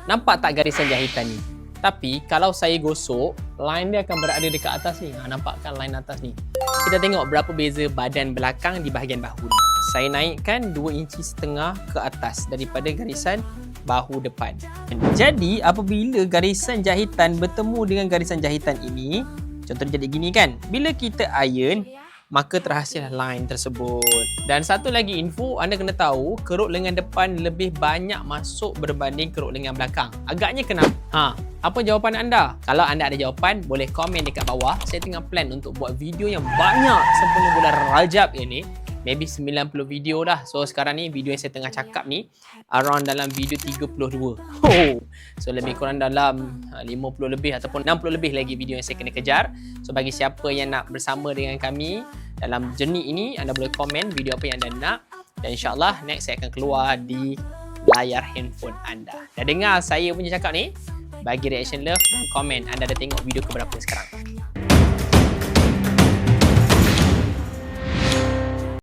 Nampak tak garisan jahitan ni? Tapi kalau saya gosok, line dia akan berada dekat atas ni. Nampak kan line atas ni? Kita tengok berapa beza badan belakang di bahagian bahu ni. Saya naikkan 2,5 inci ke atas daripada garisan bahu depan. Jadi apabila garisan jahitan bertemu dengan garisan jahitan ini, contohnya jadi gini kan, bila kita iron, maka terhasil line tersebut. Dan satu lagi info, anda kena tahu keruk lengan depan lebih banyak masuk berbanding keruk lengan belakang. Agaknya kenapa? Apa jawapan anda? Kalau anda ada jawapan, boleh komen dekat bawah. Saya tengah plan untuk buat video yang banyak sempena bulan Rajab ini. Maybe 90 video dah. So sekarang ni video yang saya tengah cakap ni around dalam video 32. So lebih kurang dalam 50 lebih ataupun 60 lebih lagi video yang saya kena kejar. So bagi siapa yang nak bersama dengan kami dalam journey ini, anda boleh komen video apa yang anda nak. Dan insyaAllah next saya akan keluar di layar handphone anda. Dah dengar saya punya cakap ni? Bagi reaction love dan komen anda dah tengok video keberapa sekarang.